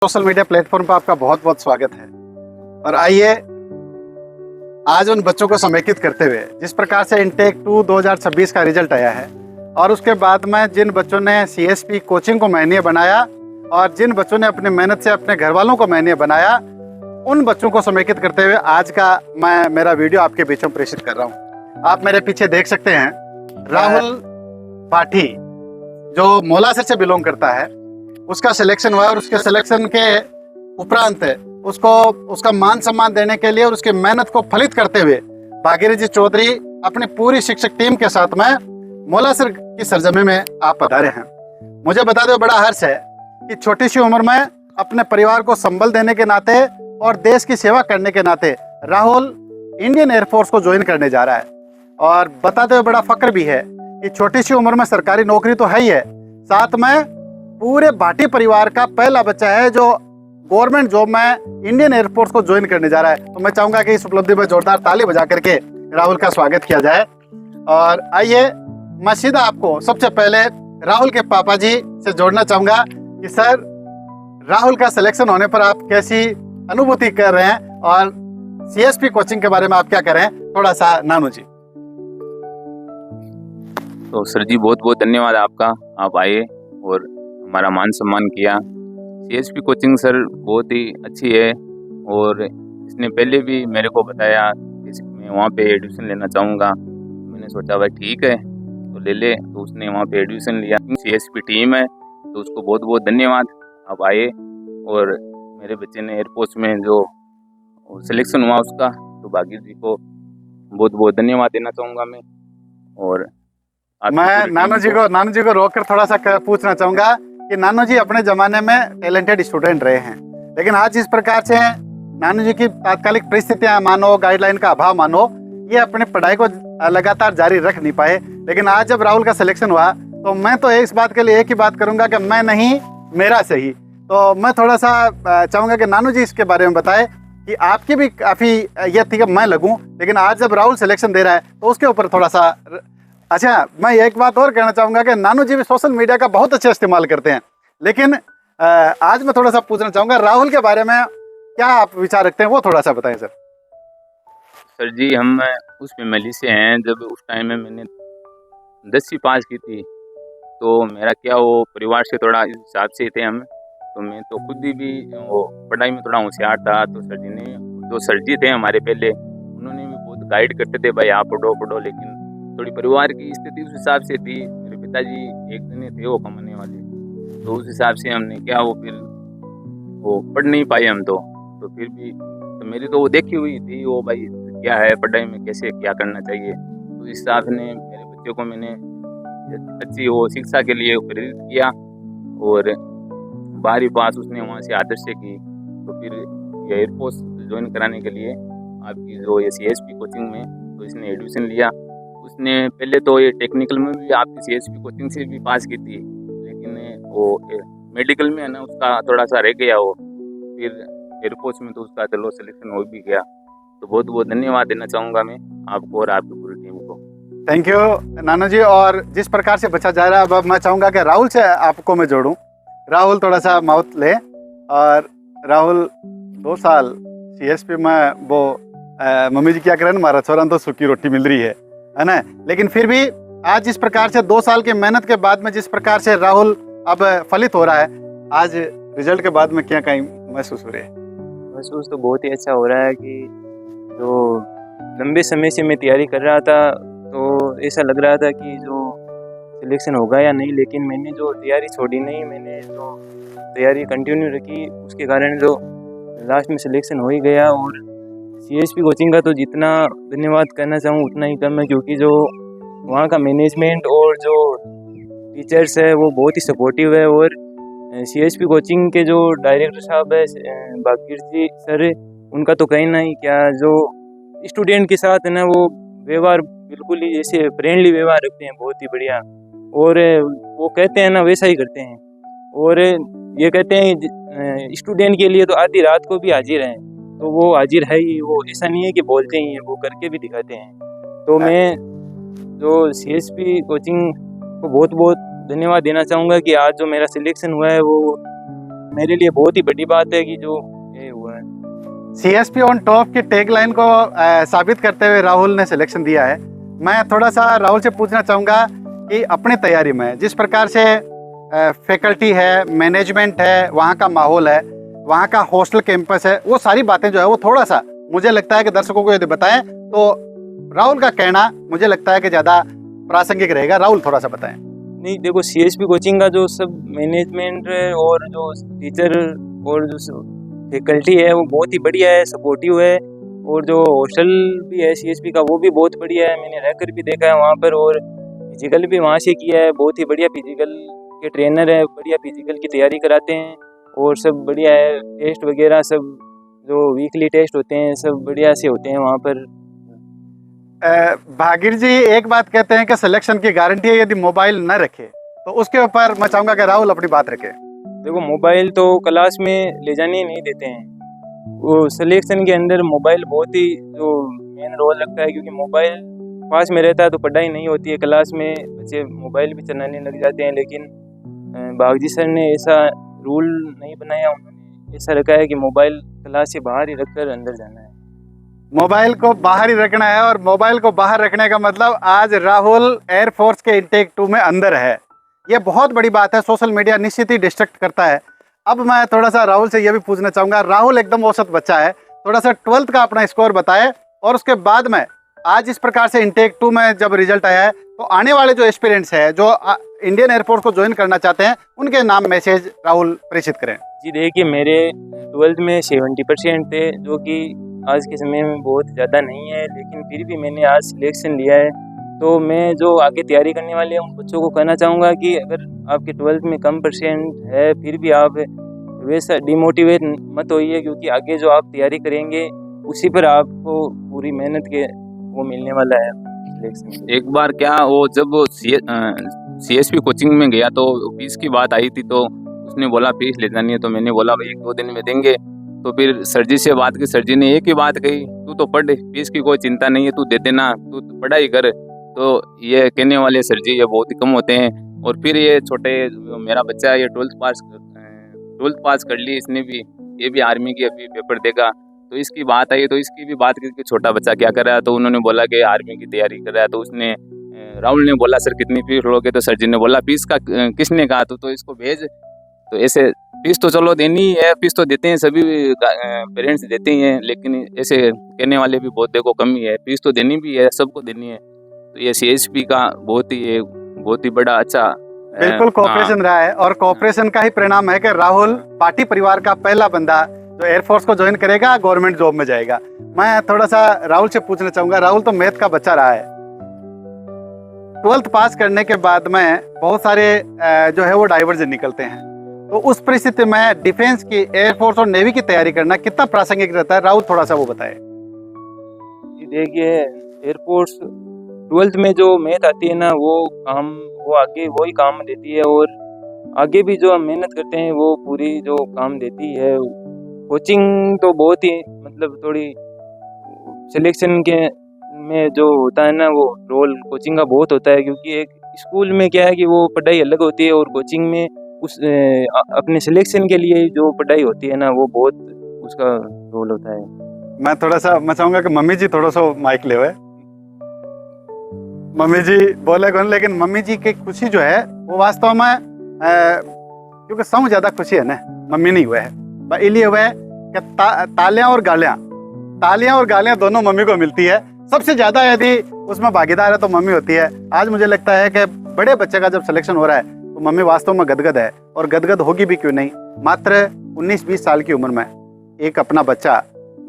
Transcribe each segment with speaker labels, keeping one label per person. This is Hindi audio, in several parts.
Speaker 1: सोशल मीडिया प्लेटफॉर्म पर आपका बहुत बहुत स्वागत है। और आइए आज उन बच्चों को समेकित करते हुए जिस प्रकार से इनटेक 2 2026 का रिजल्ट आया है और उसके बाद में जिन बच्चों ने सीएसपी कोचिंग को माननीय बनाया और जिन बच्चों ने अपनी मेहनत से अपने घर वालों को माननीय बनाया, उन बच्चों को समेकित करते हुए आज का मैं मेरा वीडियो आपके बीच में प्रेषित कर रहा हूँ। आप मेरे पीछे देख सकते हैं राहुल पाठी जो मोलासर से बिलोंग करता है, उसका सिलेक्शन हुआ और उसके सिलेक्शन के उपरांत उसको उसका मान सम्मान देने के लिए और उसकी मेहनत को फलित करते हुए भागीरथी चौधरी अपनी पूरी शिक्षक टीम के साथ में मोलासर की सरजमी में आप पधारे हैं। मुझे बता दो, बड़ा हर्ष है कि छोटी सी उम्र में अपने परिवार को संबल देने के नाते और देश की सेवा करने के नाते राहुल इंडियन एयरफोर्स को ज्वाइन करने जा रहा है। और बताते हुए बड़ा फक्र भी है कि छोटी सी उम्र में सरकारी नौकरी तो है ही है, साथ में पूरे भाटी परिवार का पहला बच्चा है जो गवर्नमेंट जॉब में इंडियन एयरफोर्स को ज्वाइन करने जा रहा है। तो मैं चाहूंगा कि इस उपलब्धि में जोरदार ताली बजा करके राहुल का स्वागत किया जाए। और आइए मैं सीधा आपको सबसे पहले राहुल के पापा जी से जोड़ना चाहूंगा कि सर, राहुल का सिलेक्शन होने पर आप कैसी अनुभूति कर रहे हैं और सीएसपी कोचिंग के बारे में आप क्या कर रहे हैं, थोड़ा सा नानू जी।
Speaker 2: तो सर जी बहुत बहुत धन्यवाद आपका, आप आए और हमारा मान सम्मान किया। सीएसपी कोचिंग सर बहुत ही अच्छी है और इसने पहले भी मेरे को बताया कि मैं वहाँ पे एडमिशन लेना चाहूँगा। मैंने सोचा भाई ठीक है तो ले ले, तो उसने वहाँ पे एडमिशन लिया। सीएसपी टीम है तो उसको बहुत बहुत धन्यवाद, आप आए। और मेरे बच्चे ने एयरफोर्स में जो सिलेक्शन हुआ उसका, तो भागीरथी जी को बहुत बहुत धन्यवाद देना चाहूँगा मैं। और
Speaker 1: मैं नानू जी को रोककर थोड़ा सा पूछना चाहूंगा कि नानू जी अपने जमाने में टैलेंटेड स्टूडेंट रहे हैं, लेकिन आज जिस प्रकार से नानू जी की तात्कालिक परिस्थितियां मानो, गाइडलाइन का अभाव मानो, ये अपनी पढ़ाई को लगातार जारी रख नहीं पाए। लेकिन आज जब राहुल का सिलेक्शन हुआ तो मैं तो इस बात के लिए एक ही बात करूंगा कि मैं नहीं मेरा सही। तो मैं थोड़ा सा चाहूंगा कि नानू जी इसके बारे में बताए कि आपकी भी काफी ये थी कि मैं लगूं, लेकिन आज जब राहुल सिलेक्शन दे रहा है तो उसके ऊपर थोड़ा सा। अच्छा, मैं एक बात और कहना चाहूंगा कि नानू जी भी सोशल मीडिया का बहुत अच्छा इस्तेमाल करते हैं, लेकिन आज मैं थोड़ा सा पूछना चाहूंगा राहुल के बारे में क्या आप विचार रखते हैं, वो थोड़ा सा बताएं सर।
Speaker 2: सर जी हम उस फैमिली से हैं, जब उस टाइम में मैंने 10वीं पास की थी तो मेरा क्या वो परिवार से थोड़ा इस हिसाब से थे हम, तो मैं तो खुद ही भी वो पढ़ाई में थोड़ा होशियार था। तो सर जी ने, जो सर जी थे हमारे पहले, उन्होंने भी बहुत गाइड करते थे भाई आप पढ़ो पढ़ो, लेकिन थोड़ी परिवार की स्थिति उस हिसाब से थी। मेरे पिताजी एक जने थे वो कमाने वाले, तो उस हिसाब से हमने क्या वो फिर वो पढ़ नहीं पाए हम तो फिर भी तो मेरी तो वो देखी हुई थी वो भाई क्या है पढ़ाई में, कैसे क्या करना चाहिए। तो इस हिसाब से मेरे बच्चों को मैंने अच्छी वो शिक्षा के लिए प्रेरित किया और 12वीं पास उसने वहाँ से आदर्श से की। तो फिर ये एयरफोर्स ज्वाइन कराने के लिए आपकी जो ये सीएसपी कोचिंग में, तो इसने एडमिशन लिया। उसने पहले तो ये टेक्निकल में भी आपकी सीएसपी कोचिंग से भी पास की थी, लेकिन वो मेडिकल में है ना उसका थोड़ा सा रह गया वो, फिर एयरफोर्स में तो उसका चलो सिलेक्शन हो भी गया। तो बहुत बहुत धन्यवाद देना चाहूँगा मैं आपको और आपकी पूरी टीम को।
Speaker 1: थैंक यू नानू जी। और जिस प्रकार से बचा जा रहा है, अब मैं चाहूँगा कि राहुल से आपको मैं जोड़ूँ। राहुल थोड़ा सा माउथ ले। और राहुल 2 साल सीएसपी में वो मम्मी जी क्या करें, हमारा छोरा तो सूखी रोटी मिल रही है ना, लेकिन फिर भी आज जिस प्रकार से 2 साल की मेहनत के बाद में जिस प्रकार से राहुल अब फलित हो रहा है, आज रिजल्ट के बाद में क्या कहीं महसूस हो रही है?
Speaker 3: महसूस तो बहुत ही अच्छा हो रहा है कि जो लंबे समय से मैं तैयारी कर रहा था, तो ऐसा लग रहा था कि जो सिलेक्शन होगा या नहीं, लेकिन मैंने जो तैयारी छोड़ी नहीं, मैंने जो तैयारी कंटिन्यू रखी, उसके कारण जो लास्ट में सिलेक्शन हो ही गया। और सीएसपी कोचिंग का तो जितना धन्यवाद करना चाहूँ उतना ही कम है, क्योंकि जो वहाँ का मैनेजमेंट और जो टीचर्स है वो बहुत ही सपोर्टिव है। और सीएसपी कोचिंग के जो डायरेक्टर साहब है भागीरथी सर, उनका तो कहीं नहीं क्या, जो स्टूडेंट के साथ है ना वो व्यवहार बिल्कुल ही जैसे फ्रेंडली व्यवहार रखते हैं, बहुत ही बढ़िया। और वो कहते हैं ना वैसा ही करते हैं। और ये कहते हैं स्टूडेंट के लिए तो आधी रात को भी हाजिर हैं, तो वो हाजिर है ही, वो ऐसा नहीं है कि बोलते ही हैं, वो करके भी दिखाते हैं। तो मैं जो सीएसपी कोचिंग को बहुत बहुत धन्यवाद देना चाहूँगा कि आज जो मेरा सिलेक्शन हुआ है वो मेरे लिए बहुत ही बड़ी बात है कि जो ये हुआ है।
Speaker 1: CSP ऑन टॉप की टैग लाइन को साबित करते हुए राहुल ने सिलेक्शन दिया है। मैं थोड़ा सा राहुल से पूछना चाहूँगा कि अपनी तैयारी में जिस प्रकार से फैकल्टी है, मैनेजमेंट है, वहाँ का माहौल है, वहाँ का हॉस्टल कैंपस है, वो सारी बातें जो है वो थोड़ा सा मुझे लगता है कि दर्शकों को यदि बताएं तो राहुल का कहना मुझे लगता है कि ज़्यादा प्रासंगिक रहेगा। राहुल थोड़ा सा बताएं।
Speaker 3: नहीं देखो, CSP कोचिंग का जो सब मैनेजमेंट और जो टीचर और जो फैकल्टी है वो बहुत ही बढ़िया है, सपोर्टिव है। और जो हॉस्टल भी है CSP का वो भी बहुत बढ़िया है, मैंने रहकर भी देखा है वहाँ पर। और फिजिकल भी वहाँ से किया है, बहुत ही बढ़िया फिजिकल के ट्रेनर है, बढ़िया फिजिकल की तैयारी कराते हैं और सब बढ़िया है। टेस्ट वगैरह सब जो वीकली टेस्ट होते हैं सब बढ़िया से होते हैं वहाँ पर।
Speaker 1: भागीर जी एक बात कहते हैं कि सिलेक्शन की गारंटी है यदि मोबाइल न रखे, तो उसके ऊपर मैं चाहूँगा कि राहुल अपनी बात रखे।
Speaker 3: देखो, मोबाइल तो क्लास में ले जाने नहीं देते हैं। वो सिलेक्शन के अंदर मोबाइल बहुत ही जो मेन रोल रखता है, क्योंकि मोबाइल पास में रहता है तो पढ़ाई नहीं होती है। क्लास में बच्चे मोबाइल भी चलाने लग जाते हैं, लेकिन बागजी सर ने ऐसा रूल नहीं बनाया। उन्होंने ऐसा रखा है कि मोबाइल क्लास से बाहर ही रखकर अंदर जाना है।
Speaker 1: मोबाइल को बाहर ही रखना है, और मोबाइल को बाहर रखने का मतलब आज राहुल एयरफोर्स के इंटेक 2 में अंदर है। ये बहुत बड़ी बात है। सोशल मीडिया निश्चित ही डिस्ट्रैक्ट करता है। अब मैं थोड़ा सा राहुल से ये भी पूछना चाहूँगा, राहुल एकदम औसत बच्चा है, थोड़ा सा 12th का अपना स्कोर बताए, और उसके बाद में आज इस प्रकार से इंटेक 2 में जब रिजल्ट आया है तो आने वाले जो एस्पिरेंट्स है जो इंडियन एयरफोर्स को ज्वाइन करना चाहते हैं उनके नाम मैसेज राहुल प्रेषित करें।
Speaker 3: जी देखिए, मेरे 12th में 70% थे, जो कि आज के समय में बहुत ज़्यादा नहीं है, लेकिन फिर भी मैंने आज सिलेक्शन लिया है। तो मैं जो आगे तैयारी करने वाले हैं उन बच्चों को कहना चाहूँगा कि अगर आपके 12th में कम % है फिर भी आप वैसा डिमोटिवेट मत होइए, क्योंकि आगे जो आप तैयारी करेंगे उसी पर आपको पूरी मेहनत के वो मिलने वाला है सिलेक्शन।
Speaker 2: एक बार क्या वो जब CSP कोचिंग में गया तो फीस की बात आई थी, तो उसने बोला फीस ले जानी है, तो मैंने बोला भाई 1-2 दिन में देंगे। तो फिर सर जी से बात की, सर जी ने एक ही बात कही, तू तो पढ़, फीस की कोई चिंता नहीं है, तू दे देना, तू पढ़ाई कर। तो ये कहने वाले सर जी ये बहुत ही कम होते हैं। और फिर ये छोटे मेरा बच्चा ये 12th पास कर ली इसने भी, ये भी आर्मी की अभी पेपर देगा। तो इसकी बात आई तो इसकी भी बात की कि छोटा बच्चा क्या कर रहा है, तो उन्होंने बोला कि आर्मी की तैयारी कर रहा है। तो उसने राहुल ने बोला सर कितनी फीस लोगे, तो सर जी ने बोला फीस का किसने कहा, तो इसको भेज। तो ऐसे फीस तो चलो देनी है, फीस तो देते हैं सभी पेरेंट्स देते ही हैं, लेकिन ऐसे कहने वाले भी बहुत देखो कमी है, फीस तो देनी भी है, सबको देनी है। तो ये CSP का बहुत ही बड़ा अच्छा
Speaker 1: बिल्कुल कोऑपरेशन रहा है, और कोऑपरेशन का ही परिणाम है कि राहुल पार्टी परिवार का पहला बंदा जो एयरफोर्स को ज्वाइन करेगा, गवर्नमेंट जॉब में जाएगा। मैं थोड़ा सा राहुल से पूछना चाहूँगा, राहुल तो मैथ का बच्चा रहा है, 12th पास करने के बाद में बहुत सारे जो है वो डाइवर्जन निकलते हैं, तो उस परिस्थिति में डिफेंस की, एयरफोर्स और नेवी की तैयारी करना कितना प्रासंगिक रहता है, राहुल थोड़ा सा वो बताए।
Speaker 3: देखिए, एयरफोर्स 12th में जो मैथ आती है ना, वो आगे वही काम देती है, और आगे भी जो हम मेहनत करते हैं वो पूरी जो काम देती है। कोचिंग तो बहुत ही मतलब थोड़ी सिलेक्शन के में जो होता है ना, वो रोल कोचिंग का बहुत होता है, क्योंकि एक स्कूल में क्या है कि वो पढ़ाई अलग होती है, और कोचिंग में उस अपने सिलेक्शन के लिए जो पढ़ाई होती है ना, वो बहुत उसका रोल होता है।
Speaker 1: मैं थोड़ा सा मैं चाहूँगा कि मम्मी जी थोड़ा सा माइक ले हुए, मम्मी जी बोले कौन, लेकिन मम्मी जी की खुशी जो है वो वास्तव में क्योंकि सौ ज़्यादा खुशी है ना, मम्मी नहीं हुए है इसलिए हुआ है कि तालियां और गालियां दोनों मम्मी को मिलती है। सबसे ज़्यादा यदि उसमें भागीदार है तो मम्मी होती है। आज मुझे लगता है कि बड़े बच्चे का जब सिलेक्शन हो रहा है तो मम्मी वास्तव में गदगद है, और गदगद होगी भी क्यों नहीं। मात्र 19-20 साल की उम्र में एक अपना बच्चा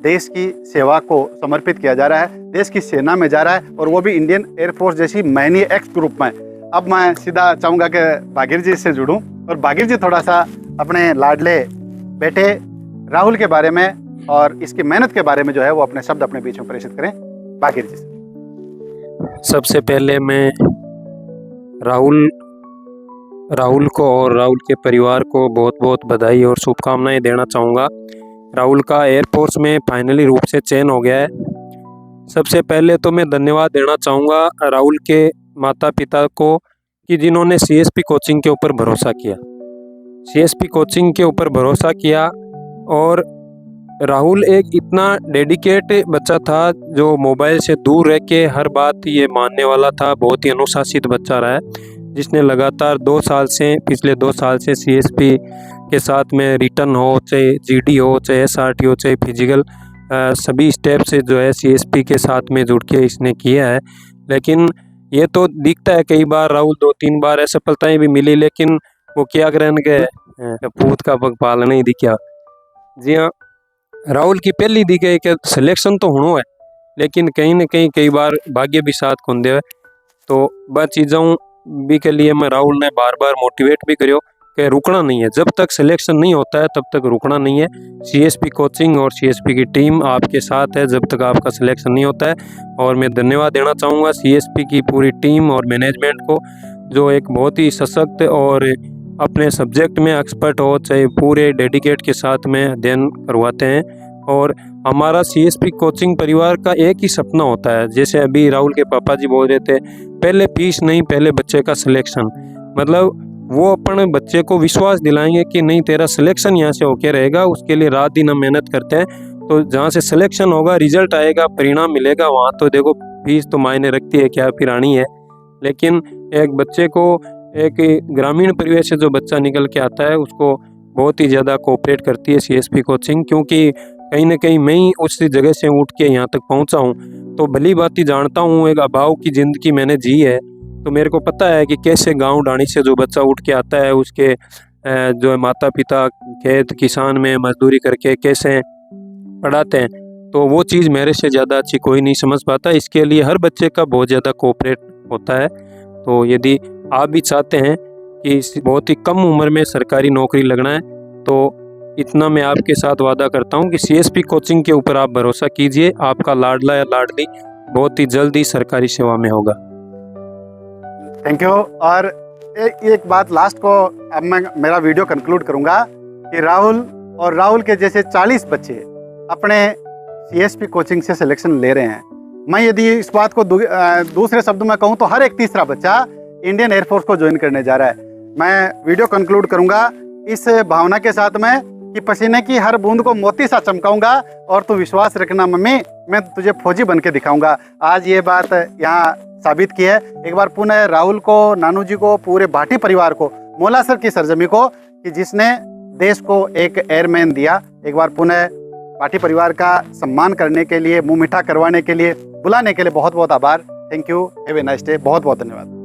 Speaker 1: देश की सेवा को समर्पित किया जा रहा है, देश की सेना में जा रहा है, और वो भी इंडियन एयरफोर्स जैसी मैनी एक्स ग्रुप में। अब मैं सीधा चाहूँगा कि भागीर जी से जुड़ूं, और भागीर जी थोड़ा सा अपने लाडले बेटे राहुल के बारे में और इसकी मेहनत के बारे में जो है वो अपने शब्द अपने बीच में प्रेषित करें। भागीर जी से।
Speaker 4: सबसे पहले मैं राहुल को और राहुल के परिवार को बहुत बहुत बधाई और शुभकामनाएं देना चाहूँगा। राहुल का एयरफोर्स में फाइनली रूप से चयन हो गया है। सबसे पहले तो मैं धन्यवाद देना चाहूँगा राहुल के माता पिता को कि जिन्होंने CSP कोचिंग के ऊपर भरोसा किया। सीएसपी कोचिंग के ऊपर भरोसा किया। और राहुल एक इतना डेडिकेट बच्चा था जो मोबाइल से दूर रह के हर बात ये मानने वाला था। बहुत ही अनुशासित बच्चा रहा है जिसने लगातार 2 साल से, पिछले 2 साल से सीएसपी के साथ में रिटर्न हो, चाहे जीडी हो, चाहे एसआरटी हो, चाहे फिजिकल, सभी स्टेप से जो है सीएसपी के साथ में जुड़ के इसने किया है। लेकिन ये तो दिखता है कई बार राहुल 2-3 बार असफलताएं भी मिली, लेकिन वो क्या करें के पूत का पग पाल नहीं दिखा। जी हाँ, राहुल की पहली दी गई कि सिलेक्शन तो होना है, लेकिन कहीं ना कहीं कई बार भाग्य भी साथ खुन दे। तो वह चीज़ों भी के लिए मैं राहुल ने बार बार मोटिवेट भी करियो कि रुकना नहीं है, जब तक सिलेक्शन नहीं होता है तब तक रुकना नहीं है। सीएसपी कोचिंग और सीएसपी की टीम आपके साथ है जब तक आपका सिलेक्शन नहीं होता है। और मैं धन्यवाद देना चाहूँगा सीएसपी की पूरी टीम और मैनेजमेंट को, जो एक बहुत ही सशक्त और अपने सब्जेक्ट में एक्सपर्ट हो, चाहे पूरे डेडिकेट के साथ में अध्ययन करवाते हैं। और हमारा सीएसपी कोचिंग परिवार का एक ही सपना होता है, जैसे अभी राहुल के पापा जी बोल रहे थे, पहले फीस नहीं, पहले बच्चे का सिलेक्शन। मतलब वो अपने बच्चे को विश्वास दिलाएंगे कि नहीं तेरा सिलेक्शन यहाँ से होके रहेगा, उसके लिए रात दिन हम मेहनत करते हैं। तो जहाँ से सिलेक्शन होगा, रिजल्ट आएगा, परिणाम मिलेगा, वहाँ तो देखो फीस तो मायने रखती है, क्या फिरानी है। लेकिन एक बच्चे को, एक ग्रामीण परिवेश से जो बच्चा निकल के आता है, उसको बहुत ही ज़्यादा कोऑपरेट करती है सीएसपी कोचिंग, क्योंकि कहीं ना कहीं मैं ही उस जगह से उठ के यहाँ तक पहुँचा हूँ। तो भली बात ही जानता हूँ, एक अभाव की ज़िंदगी मैंने जी है, तो मेरे को पता है कि कैसे गांव डाणी से जो बच्चा उठ के आता है, उसके जो है माता पिता खेत किसान में मजदूरी करके कैसे पढ़ाते हैं, तो वो चीज़ मेरे से ज़्यादा अच्छी कोई नहीं समझ पाता। इसके लिए हर बच्चे का बहुत ज़्यादा कोऑपरेट होता है। तो यदि आप भी चाहते हैं कि बहुत ही कम उम्र में सरकारी नौकरी लगना है, तो इतना मैं आपके साथ वादा करता हूं कि सीएसपी कोचिंग के ऊपर आप भरोसा कीजिए, आपका लाडला या लाडली बहुत ही जल्द ही सरकारी सेवा में होगा।
Speaker 1: Thank you. और एक बात लास्ट को अब मैं मेरा वीडियो कंक्लूड करूंगा कि राहुल के जैसे 40 बच्चे अपने सीएसपी कोचिंग से सिलेक्शन ले रहे हैं। मैं यदि इस बात को दूसरे शब्दों में कहूं तो हर एक तीसरा बच्चा इंडियन एयरफोर्स को ज्वाइन करने जा रहा है। मैं वीडियो कंक्लूड करूंगा इस भावना के साथ में कि पसीने की हर बूंद को मोती सा चमकाऊंगा और तू विश्वास रखना मम्मी, मैं तुझे फौजी बन के दिखाऊंगा। आज ये बात यहाँ साबित की है। एक बार पुनः राहुल को, नानू जी को, पूरे भाटी परिवार को, मोलासर की सरजमी को, कि जिसने देश को एक एयरमैन दिया, एक बार पुनः भाटी परिवार का सम्मान करने के लिए, मुंह मीठा करवाने के लिए, बुलाने के लिए बहुत बहुत आभार। Thank you, have a nice day. बहुत बहुत धन्यवाद।